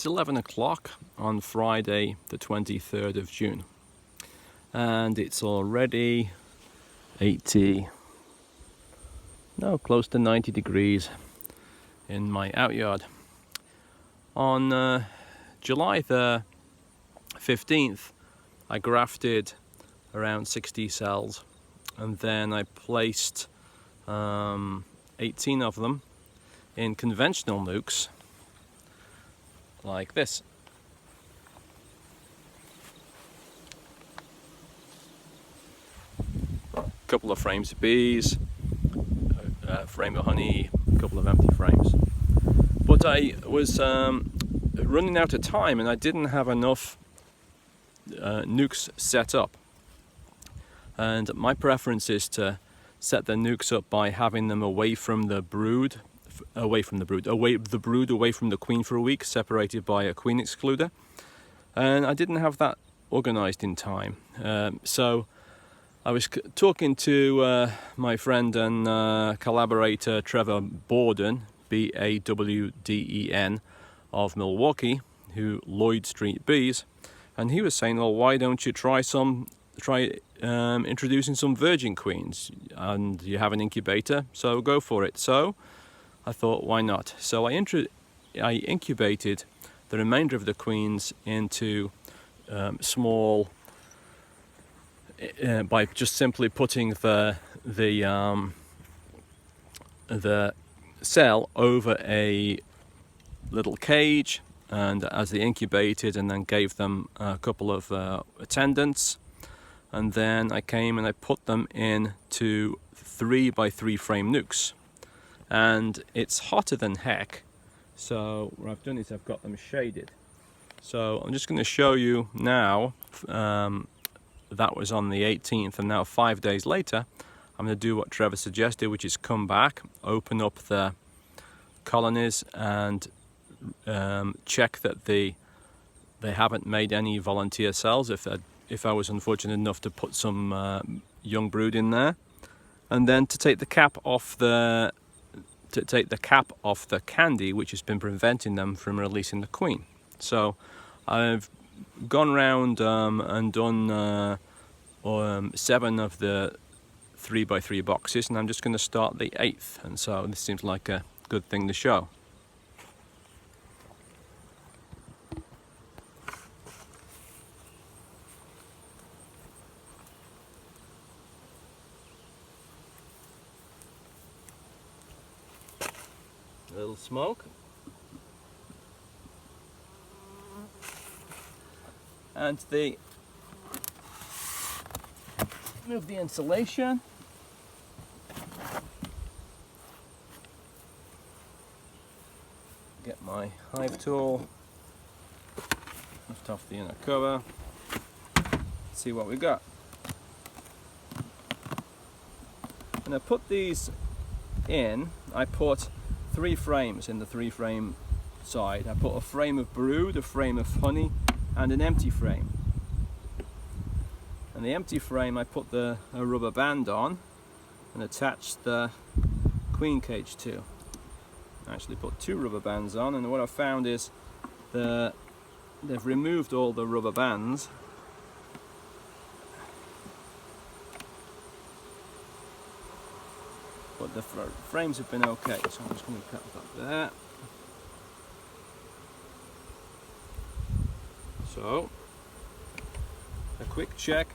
It's 11 o'clock on Friday the 23rd of June, and it's already close to 90 degrees in my outyard. On July the 15th I grafted around 60 cells, and then I placed 18 of them in conventional nukes like this. A couple of frames of bees, a frame of honey, a couple of empty frames. But I was running out of time and I didn't have enough nukes set up. And my preference is to set the nukes up by having them away from the brood, away from the queen for a week, separated by a queen excluder. And I didn't have that organized in time. So I was talking to my friend and collaborator Trevor Borden, Bawden, of Milwaukee, who Lloyd Street Bees, and he was saying, well, why don't you try introducing some virgin queens, and you have an incubator, so go for it. So I thought, why not? So I incubated the remainder of the queens into small, by just simply putting the cell over a little cage, and as they incubated, and then gave them a couple of attendants, and then I came and I put them into 3x3 frame nukes. And it's hotter than heck, so what I've done is I've got them shaded. So I'm just going to show you now. That was on the 18th, and now 5 days later I'm going to do what Trevor suggested, which is come back, open up the colonies, and check that they haven't made any volunteer cells if I was unfortunate enough to put some young brood in there, and then to take the cap off the candy which has been preventing them from releasing the queen. So I've gone round and done 7 of the 3x3 boxes, and I'm just going to start the 8th, and so this seems like a good thing to show. A little smoke, and move the insulation. Get my hive tool, lift off the inner cover, see what we got. And I put these in, I put 3 frames in the 3-frame side. I put a frame of brood, a frame of honey, and an empty frame. And the empty frame I put a rubber band on and attached the queen cage to. I actually put 2 rubber bands on, and what I found is they've removed all the rubber bands. But the frames have been okay, so I'm just going to cut that there. So, a quick check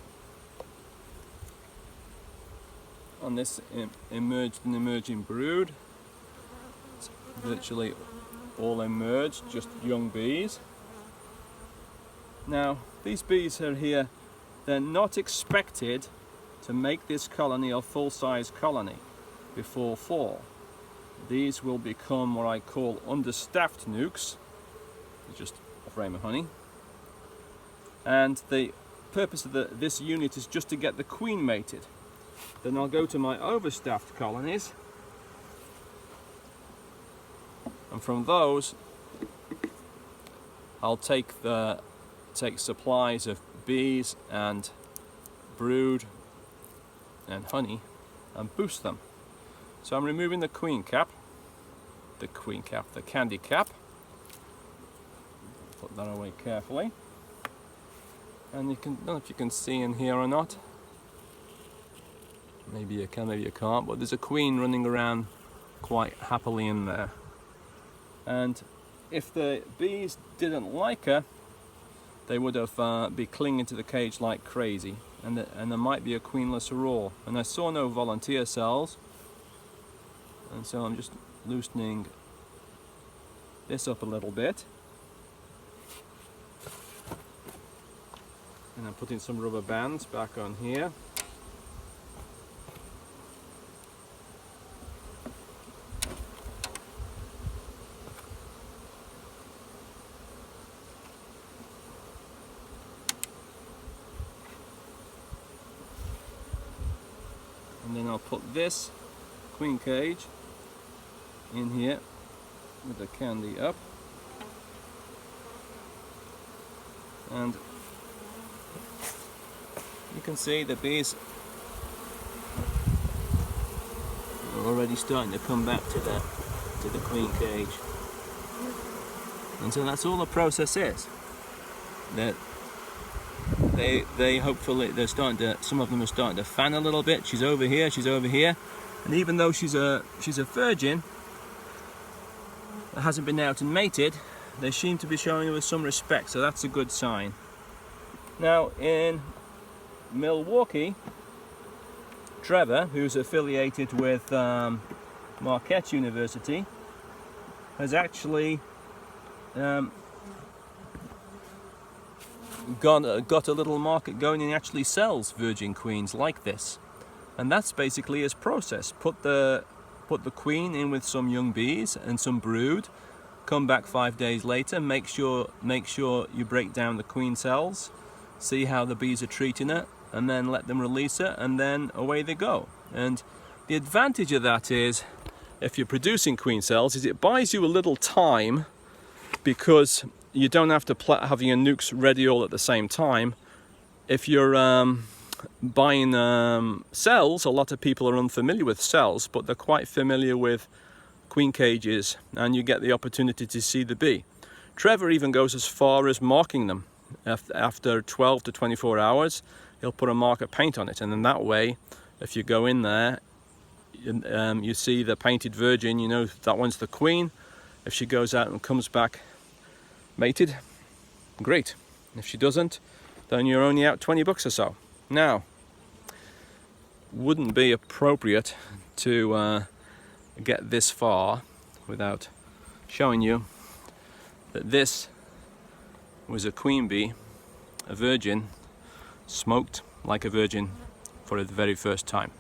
on this emerging brood. It's virtually all emerged, just young bees. Now, these bees are here, they're not expected to make this colony a full-size colony before fall. These will become what I call understaffed nukes, just a frame of honey. And the purpose of this unit is just to get the queen mated. Then I'll go to my overstaffed colonies, and from those I'll take supplies of bees and brood and honey and boost them. So I'm removing the candy cap, put that away carefully. And you can, I don't know if you can see in here or not. Maybe you can, maybe you can't, but there's a queen running around quite happily in there. And if the bees didn't like her, they would have be clinging to the cage like crazy, and there might be a queenless roar. And I saw no volunteer cells, and so I'm just loosening this up a little bit, and I'm putting some rubber bands back on here. And then I'll put this queen cage in here with the candy up, and you can see the bees are already starting to come back to the queen cage. And so that's all the process is. That they hopefully, they're starting to, some of them are starting to fan a little bit. She's over here, she's over here, and even though she's a virgin that hasn't been out and mated, they seem to be showing her some respect, so that's a good sign. Now in Milwaukee, Trevor, who's affiliated with Marquette University, has actually got a little market going, and actually sells virgin queens like this. And that's basically his process. Put the queen in with some young bees and some brood, come back 5 days later, make sure you break down the queen cells, see how the bees are treating it, and then let them release her, and then away they go. And the advantage of that is, if you're producing queen cells, is it buys you a little time, because you don't have to have your nukes ready all at the same time. If you're buying cells, a lot of people are unfamiliar with cells, but they're quite familiar with queen cages, and you get the opportunity to see the bee. Trevor even goes as far as marking them. After 12 to 24 hours, he'll put a marker paint on it, and then that way, if you go in there, you see the painted virgin, you know that one's the queen. If she goes out and comes back mated, great. If she doesn't, then you're only out 20 bucks or so. Now, wouldn't be appropriate to get this far without showing you that this was a queen bee, a virgin, smoked like a virgin for the very first time.